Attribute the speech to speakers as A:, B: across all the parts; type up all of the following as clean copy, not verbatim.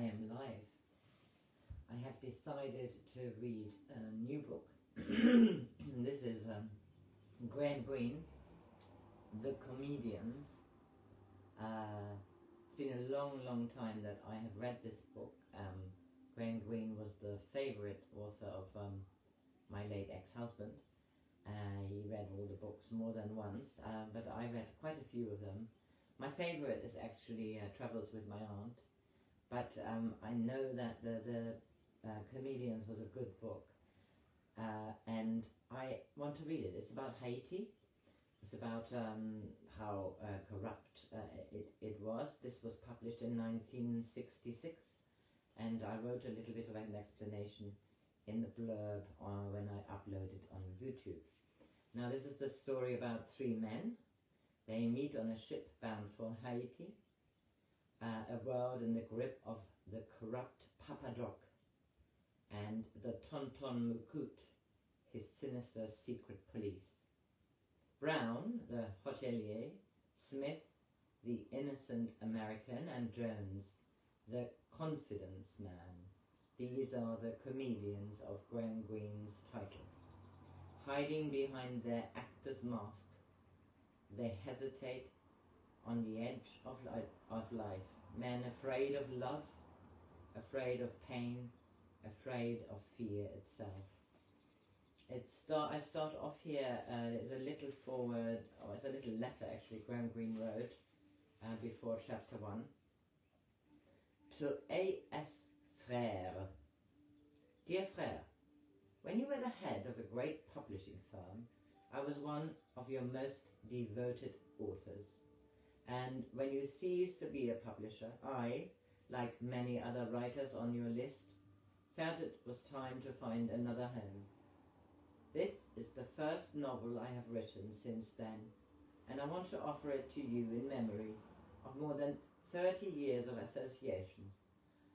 A: am live. I have decided to read a new book. This is Greene, The Comedians. It's been a long time that I have read this book. Greene was the favorite author of my late ex-husband. He read all the books more than once, but I read quite a few of them. My favorite is actually Travels with My Aunt, but I know that the Comedians was a good book, and I want to read it. It's about Haiti. It's about how corrupt it was. This was published in 1966, and I wrote a little bit of an explanation in the blurb when I uploaded on YouTube. Now this is the story about three men. They meet on a ship bound for Haiti, a world in the grip of the corrupt Papa Doc and the Tonton Mukut, his sinister secret police. Brown, the hotelier, Smith, the innocent American, and Jones, the confidence man. These are the comedians of Greene's title. Hiding behind their actors' masks, they hesitate on the edge of life. Men afraid of love, afraid of pain, afraid of fear itself. I start off here, there's a little foreword, or it's a little letter actually Greene wrote before chapter 1. To A.S. Frère. Dear Frère, when you were the head of a great publishing firm, I was one of your most devoted authors. And when you ceased to be a publisher, I, like many other writers on your list, felt it was time to find another home. This is the first novel I have written since then, and I want to offer it to you in memory of more than 30 years of association,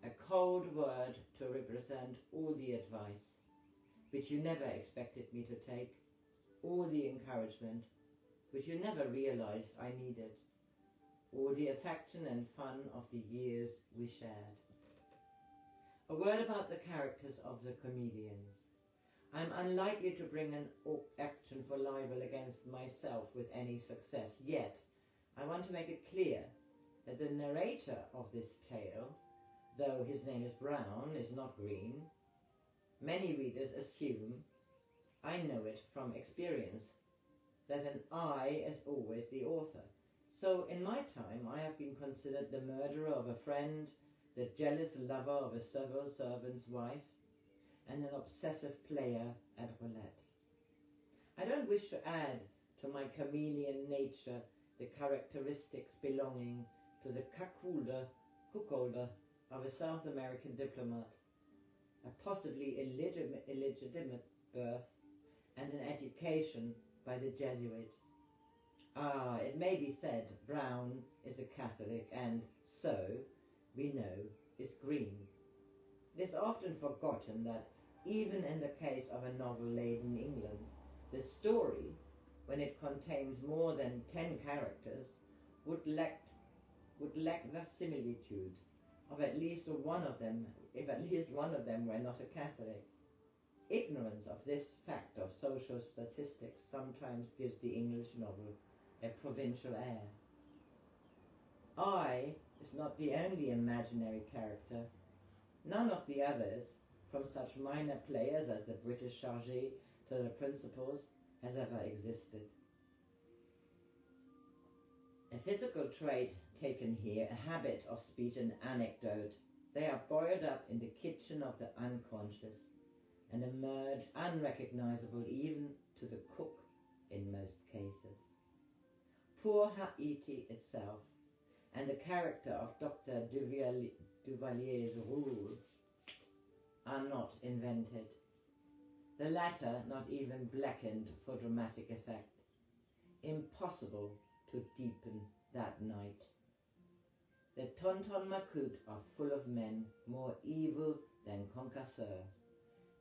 A: a cold word to represent all the advice, which you never expected me to take, all the encouragement, which you never realized I needed, all the affection and fun of the years we shared. A word about the characters of the comedians. I am unlikely to bring an action for libel against myself with any success, yet I want to make it clear that the narrator of this tale, though his name is Brown, is not Greene. Many readers assume, I know it from experience, that an I is always the author. So in my time I have been considered the murderer of a friend, the jealous lover of a civil servant's wife, and an obsessive player at roulette. I don't wish to add to my chameleon nature the characteristics belonging to the cuckolder of a South American diplomat, a possibly illegitimate birth, and an education by the Jesuits. It may be said Brown is a Catholic, and so, we know, is Greene. It is often forgotten that even in the case of a novel laid in England, the story, when it contains more than 10 characters, would lack verisimilitude of at least one of them, if at least one of them were not a Catholic. Ignorance of this fact of social statistics sometimes gives the English novel a provincial air. I is not the only imaginary character. None of the others, from such minor players as the British chargé to the principals, has ever existed. A physical trait taken here, a habit of speech, an anecdote, they are boiled up in the kitchen of the unconscious and emerge unrecognizable even to the cook in most cases. Poor Haiti itself, and the character of Dr. Duvalier's rule, are not invented. The latter not even blackened for dramatic effect. Impossible to deepen that night. The Tonton Mukut are full of men more evil than concasseur.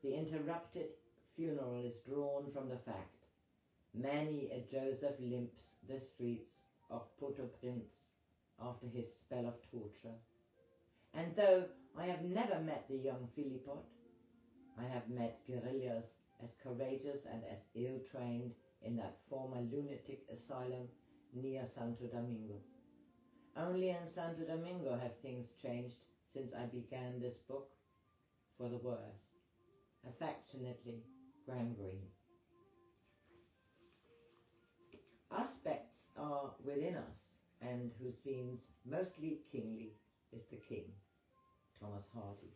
A: The interrupted funeral is drawn from the fact many a Joseph limps the streets of Port-au-Prince after his spell of torture, And though I have never met the young Philippot, I have met guerrillas as courageous and as ill-trained in that former lunatic asylum near Santo Domingo. Only in Santo Domingo have things changed since I began this book, for the worse. Affectionately, Greene. Aspects are within us, and who seems mostly kingly is the king. Thomas Hardy.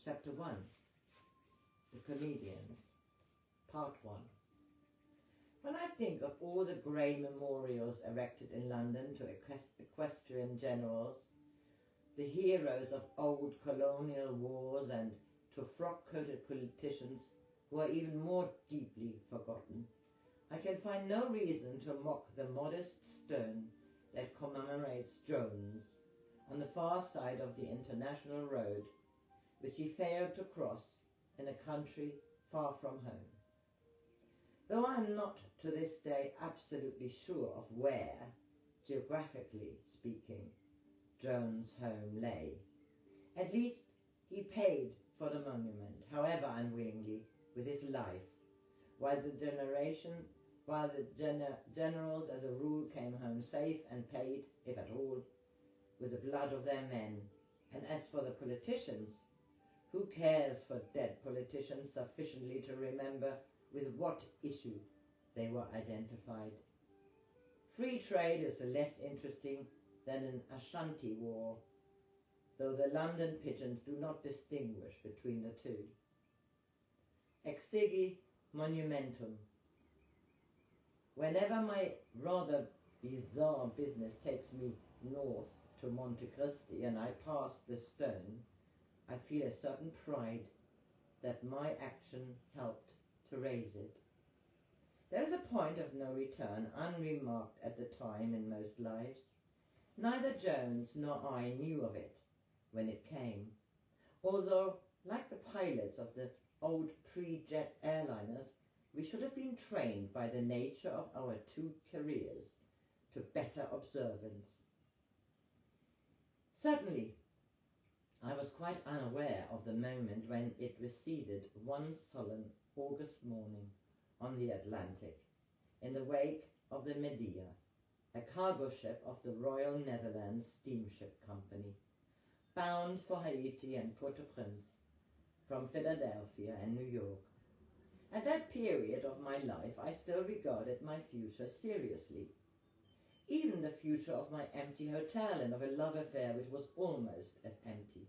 A: Chapter 1. The Comedians. Part 1. When I think of all the grey memorials erected in London to equestrian generals, the heroes of old colonial wars, and to frock-coated politicians who are even more deeply forgotten, I can find no reason to mock the modest stone that commemorates Jones on the far side of the International Road, which he failed to cross in a country far from home. Though I am not to this day absolutely sure of where, geographically speaking, Jones' home lay, at least he paid for the monument, however unwillingly, with his life, while the generals as a rule came home safe and paid, if at all, with the blood of their men. And as for the politicians, who cares for dead politicians sufficiently to remember with what issue they were identified? Free trade is less interesting than an Ashanti war, though the London pigeons do not distinguish between the two. Exigi monumentum. Whenever my rather bizarre business takes me north to Monte Cristi and I pass the stone, I feel a certain pride that my action helped to raise it. There is a point of no return unremarked at the time in most lives. Neither Jones nor I knew of it when it came, although, like the pilots of the old pre-jet airliners, we should have been trained by the nature of our two careers to better observance. Certainly, I was quite unaware of the moment when it receded one sullen August morning on the Atlantic, in the wake of the Medea, a cargo ship of the Royal Netherlands Steamship Company, bound for Haiti and Port-au-Prince, from Philadelphia and New York. At that period of my life, I still regarded my future seriously, even the future of my empty hotel and of a love affair which was almost as empty.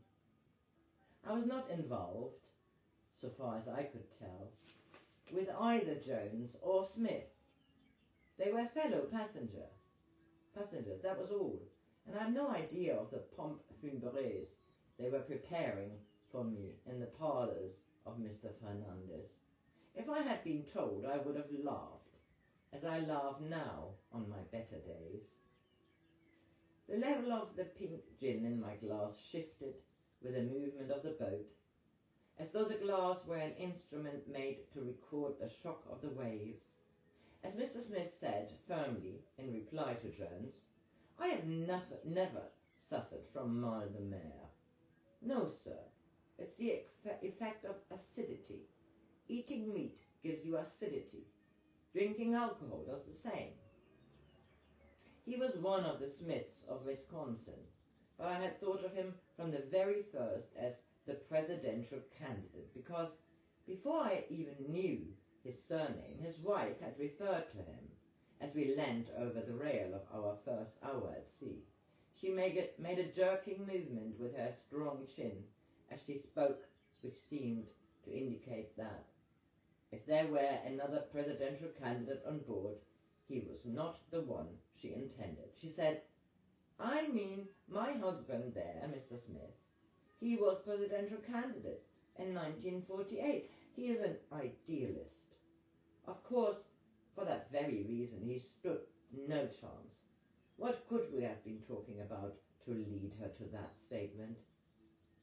A: I was not involved, so far as I could tell, with either Jones or Smith. They were fellow passengers, that was all, and I had no idea of the pompe funèbres they were preparing for me in the parlours of Mr. Fernandez. If I had been told, I would have laughed, as I laugh now on my better days. The level of the pink gin in my glass shifted with the movement of the boat, as though the glass were an instrument made to record the shock of the waves. As Mr. Smith said firmly in reply to Jones, I have never suffered from mal de mer. No, sir, it's the effect of acidity. Eating meat gives you acidity. Drinking alcohol does the same. He was one of the Smiths of Wisconsin, but I had thought of him from the very first as the presidential candidate, because before I even knew his surname, his wife had referred to him as we leant over the rail of our first hour at sea. She made a jerking movement with her strong chin as she spoke, which seemed to indicate that if there were another presidential candidate on board, he was not the one she intended. She said, I mean my husband there, Mr. Smith. He was presidential candidate in 1948. He is an idealist. Of course, for that very reason, he stood no chance. What could we have been talking about to lead her to that statement?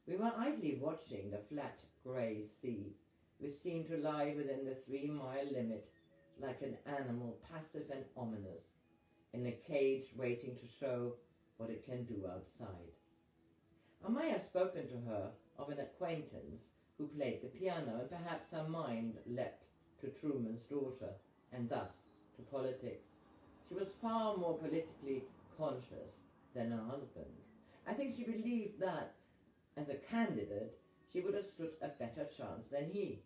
A: We were idly watching the flat grey sea, which seemed to lie within the 3-mile limit like an animal passive and ominous, in a cage waiting to show what it can do outside. I may have spoken to her of an acquaintance who played the piano, and perhaps her mind leapt to Truman's daughter, and thus to politics. She was far more politically conscious than her husband. I think she believed that, as a candidate, she would have stood a better chance than he,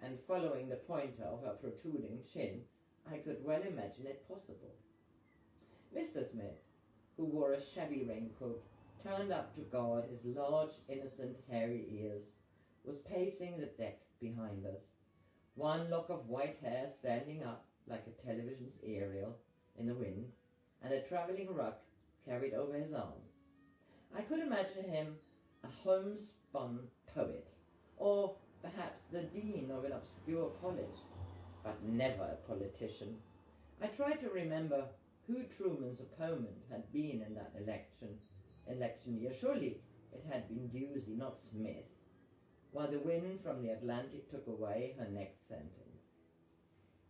A: and following the pointer of her protruding chin, I could well imagine it possible. Mr. Smith, who wore a shabby raincoat, turned up to guard his large, innocent, hairy ears, was pacing the deck behind us, one lock of white hair standing up like a television's aerial in the wind, and a travelling rug carried over his arm. I could imagine him a homespun poet, or perhaps the dean of an obscure college, but never a politician. I tried to remember who Truman's opponent had been in that election year. Surely it had been Dusey, not Smith, while the wind from the Atlantic took away her next sentence.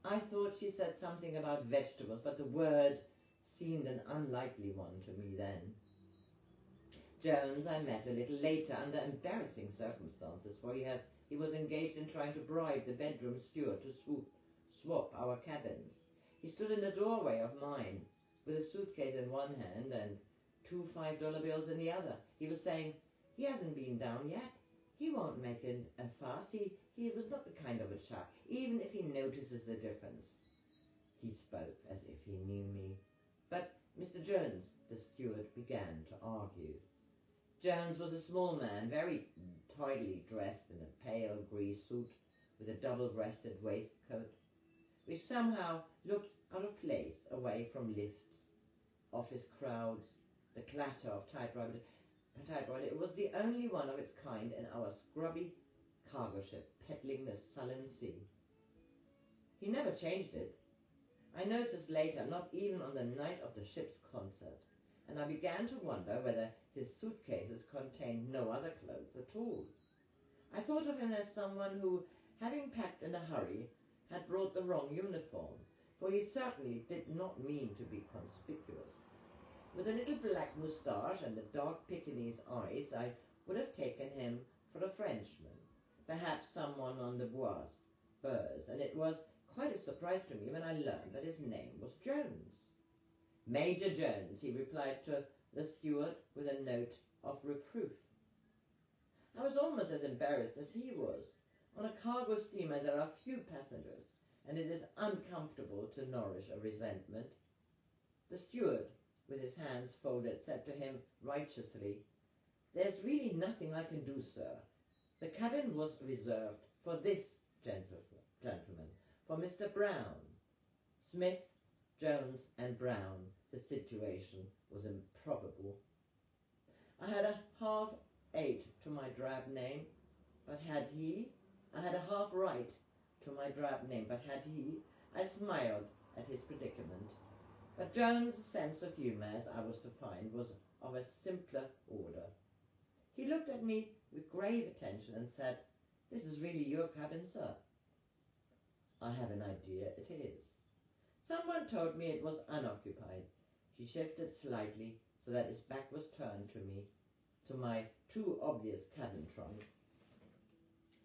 A: I thought she said something about vegetables, but the word seemed an unlikely one to me then. Jones I met a little later under embarrassing circumstances, for he was engaged in trying to bribe the bedroom steward to swap our cabins. He stood in the doorway of mine, with a suitcase in one hand and 2 $5 bills in the other. He was saying, "He hasn't been down yet. He won't make a fuss. He was not the kind of a chap, even if he notices the difference." He spoke as if he knew me. "But, Mr. Jones," the steward began to argue. Jones was a small man, very tidily dressed in a pale grey suit with a double-breasted waistcoat, which somehow looked out of place away from lifts, office crowds, the clatter of typewriter. It was the only one of its kind in our scrubby cargo ship peddling the sullen sea. He never changed it. I noticed later, not even on the night of the ship's concert, and I began to wonder whether his suitcases contained no other clothes at all. I thought of him as someone who, having packed in a hurry, had brought the wrong uniform, for he certainly did not mean to be conspicuous. With a little black moustache and the dark Pekingese eyes, I would have taken him for a Frenchman, perhaps someone on the Boers, and it was quite a surprise to me when I learned that his name was Jones. "Major Jones," he replied to the steward with a note of reproof. I was almost as embarrassed as he was. On a cargo steamer there are few passengers, and it is uncomfortable to nourish a resentment. The steward, with his hands folded, said to him righteously, "There's really nothing I can do, sir. The cabin was reserved for this gentleman, for Mr. Brown." Smith, Jones, and Brown. The situation was improbable. I had a half eight to my drab name, but had he? I had a half right to my drab name, but had he? I smiled at his predicament. But Jones' sense of humour, as I was to find, was of a simpler order. He looked at me with grave attention and said, "This is really your cabin, sir?" "I have an idea it is." Someone told me it was unoccupied. He shifted slightly so that his back was turned to me, to my too obvious cabin trunk,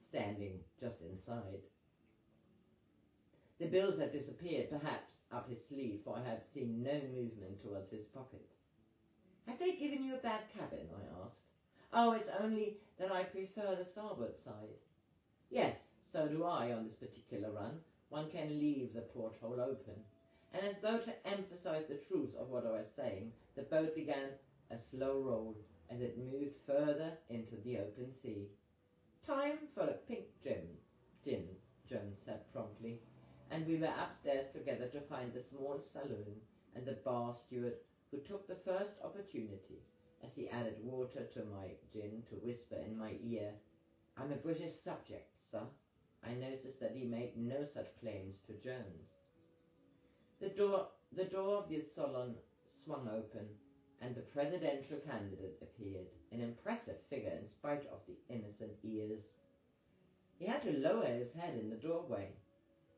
A: standing just inside. The bills had disappeared, perhaps up his sleeve, for I had seen no movement towards his pocket. "Have they given you a bad cabin?" I asked. "Oh, it's only that I prefer the starboard side." "Yes, so do I on this particular run. One can leave the porthole open." And as though to emphasize the truth of what I was saying, the boat began a slow roll as it moved further into the open sea. "Time for a pink gin," Jones said promptly, and we were upstairs together to find the small saloon and the bar steward, who took the first opportunity, as he added water to my gin, to whisper in my ear, "I'm a British subject, sir." I noticed that he made no such claims to Jones. The door of the salon swung open, and the presidential candidate appeared, an impressive figure in spite of the innocent ears. He had to lower his head in the doorway.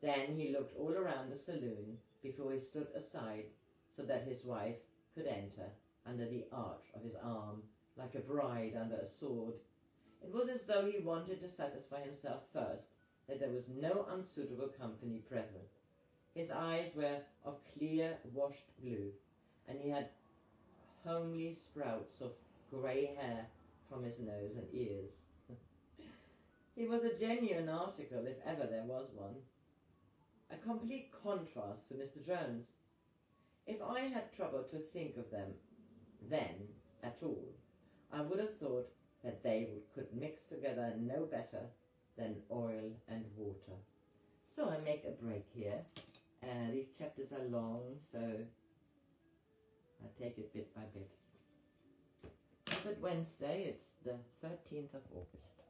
A: Then he looked all around the saloon before he stood aside so that his wife could enter under the arch of his arm, like a bride under a sword. It was as though he wanted to satisfy himself first that there was no unsuitable company present. His eyes were of clear, washed blue, and he had homely sprouts of grey hair from his nose and ears. He was a genuine article, if ever there was one. A complete contrast to Mr. Jones. If I had troubled to think of them then at all, I would have thought that they could mix together no better than oil and water. So I make a break here. These chapters are long, so I take it bit by bit. But Wednesday, it's the 13th of August.